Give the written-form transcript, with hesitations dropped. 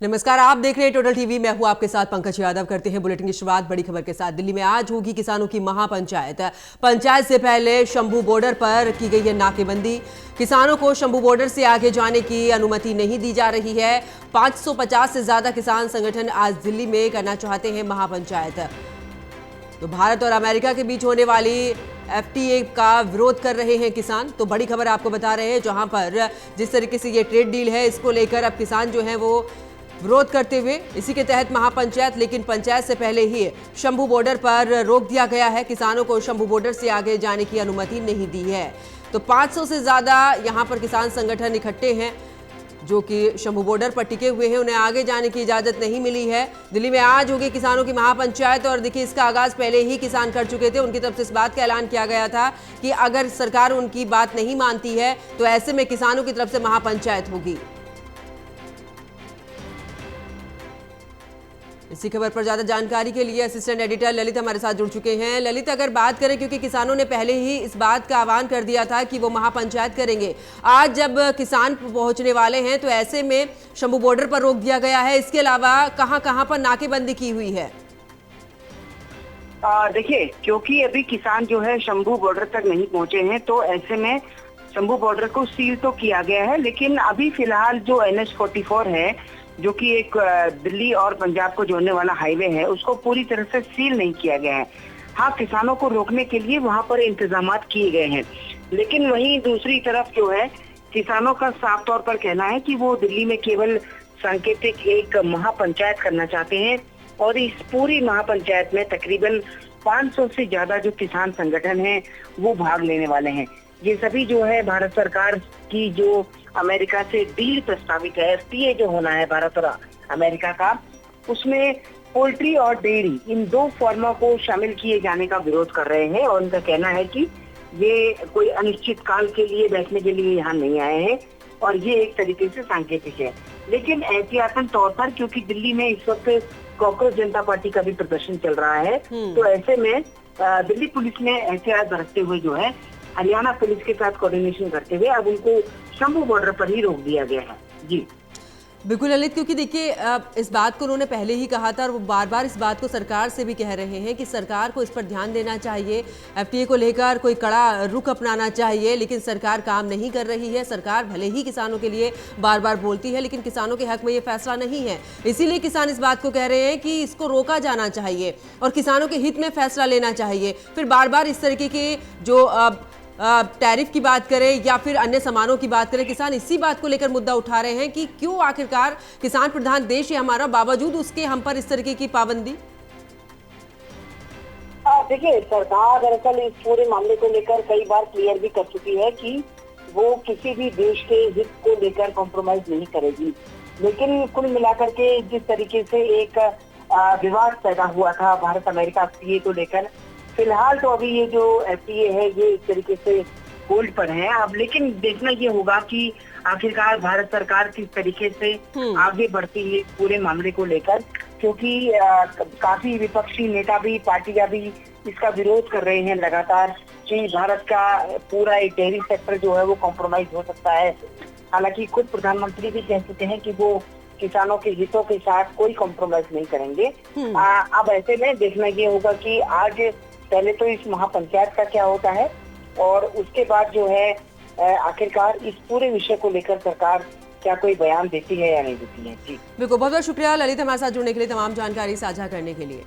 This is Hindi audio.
नमस्कार, आप देख रहे हैं टोटल टीवी। मैं हूं आपके साथ पंकज यादव। करते हैं बुलेटिन की शुरुआत बड़ी खबर के साथ। दिल्ली में आज होगी किसानों की महापंचायत। पंचायत से पहले शंभू बॉर्डर पर की गई है नाकेबंदी। किसानों को शंभू बॉर्डर से आगे जाने की अनुमति नहीं दी जा रही है। 550 से ज्यादा किसान संगठन आज दिल्ली में करना चाहते हैं महापंचायत। तो भारत और अमेरिका के बीच होने वाली एफटीए का विरोध कर रहे हैं किसान। तो बड़ी खबर आपको बता रहे हैं, जहां पर जिस तरीके से ये ट्रेड डील है, इसको लेकर अब किसान जो है वो विरोध करते हुए इसी के तहत महापंचायत, लेकिन पंचायत से पहले ही शंभू बॉर्डर पर रोक दिया गया है। किसानों को शंभू बॉर्डर से आगे जाने की अनुमति नहीं दी है। तो 500 से ज्यादा यहां पर किसान संगठन इकट्ठे हैं जो कि शंभू बॉर्डर पर टिके हुए हैं। उन्हें आगे जाने की इजाजत नहीं मिली है। दिल्ली में आज होगी किसानों की महापंचायत और देखिए, इसका आगाज पहले ही किसान कर चुके थे। उनकी तरफ से इस बात का ऐलान किया गया था कि अगर सरकार उनकी बात नहीं मानती है तो ऐसे में किसानों की तरफ से महापंचायत होगी। इसी खबर पर ज्यादा जानकारी के लिए असिस्टेंट एडिटर ललित हमारे साथ जुड़ चुके हैं। ललित, अगर बात करें, क्योंकि किसानों ने पहले ही इस बात का आह्वान कर दिया था कि वो महापंचायत करेंगे, आज जब किसान पहुंचने वाले हैं तो ऐसे में शंभू बॉर्डर पर रोक दिया गया है। इसके अलावा कहां पर नाकेबंदी की हुई है? देखिए, क्योंकि अभी किसान जो है शंभू बॉर्डर तक नहीं पहुंचे हैं, तो ऐसे में शंभू बॉर्डर को सील तो किया गया है, लेकिन अभी फिलहाल जो NH-44 है, जो कि एक दिल्ली और पंजाब को जोड़ने वाला हाईवे है, उसको पूरी तरह से सील नहीं किया गया है। हाँ, किसानों को रोकने के लिए वहां पर इंतजामात किए गए हैं, लेकिन वहीं दूसरी तरफ जो है किसानों का साफ तौर पर कहना है कि वो दिल्ली में केवल सांकेतिक एक महापंचायत करना चाहते हैं और इस पूरी महापंचायत में तकरीबन 500 से ज्यादा जो किसान संगठन हैं वो भाग लेने वाले हैं। ये सभी जो है भारत सरकार की जो अमेरिका से डील प्रस्तावित है, FTA जो होना है भारत और अमेरिका का, उसमें पोल्ट्री और डेयरी इन दो फॉर्मों को शामिल किए जाने का विरोध कर रहे हैं और उनका कहना है कि ये कोई अनिश्चित काल के लिए बैठने के लिए यहाँ नहीं आए हैं और ये एक तरीके से सांकेतिक है। लेकिन एहतियातन तौर पर, क्योंकि दिल्ली में इस वक्त कांग्रेस जनता पार्टी का भी प्रदर्शन चल रहा है, तो ऐसे में दिल्ली पुलिस ने एहतियात बरतते हुए जो है हरियाणा पुलिस के साथ कोऑर्डिनेशन करते हुए अब उनको शंभू बॉर्डर पर ही रोक दिया गया है। जी बिल्कुल ललित, क्योंकि देखिए इस बात को उन्होंने पहले ही कहा था और वो बार बार इस बात को सरकार से भी कह रहे हैं कि सरकार को इस पर ध्यान देना चाहिए, FTA को लेकर कोई कड़ा रुख अपनाना चाहिए, लेकिन सरकार काम नहीं कर रही है। सरकार भले ही किसानों के लिए बार बार बोलती है, लेकिन किसानों के हक में ये फैसला नहीं है। इसीलिए किसान इस बात को कह रहे हैं कि इसको रोका जाना चाहिए और किसानों के हित में फैसला लेना चाहिए। फिर बार बार इस तरीके के जो टैरिफ की बात करें या फिर अन्य सामानों की बात करें, किसान इसी बात को लेकर मुद्दा उठा रहे हैं कि क्यों आखिरकार किसान प्रधान देश है हमारा, बावजूद उसके हम पर इस तरीके की पाबंदी। देखिए, सरकार दरअसल इस पूरे मामले को लेकर कई बार क्लियर भी कर चुकी है कि वो किसी भी देश के हित को लेकर कॉम्प्रोमाइज नहीं करेगी, लेकिन कुल मिलाकर के जिस तरीके से एक विवाद पैदा हुआ था भारत अमेरिका FTA को लेकर, फिलहाल तो अभी ये जो FTA है ये एक तरीके से होल्ड पर है अब। लेकिन देखना ये होगा कि आखिरकार भारत सरकार किस तरीके से आगे बढ़ती है पूरे मामले को लेकर, क्योंकि काफी विपक्षी नेता भी, पार्टियां भी इसका विरोध कर रहे हैं लगातार कि भारत का पूरा एक डेयरी सेक्टर जो है वो कॉम्प्रोमाइज हो सकता है। हालांकि खुद प्रधानमंत्री भी कह चुके हैं कि वो किसानों के हितों के साथ कोई कॉम्प्रोमाइज नहीं करेंगे। अब ऐसे में देखना ये होगा कि आज पहले तो इस महापंचायत का क्या होता है और उसके बाद जो है आखिरकार इस पूरे विषय को लेकर सरकार क्या कोई बयान देती है या नहीं देती है। जी बिल्कुल, बहुत बहुत शुक्रिया ललित हमारे साथ जुड़ने के लिए, तमाम जानकारी साझा करने के लिए।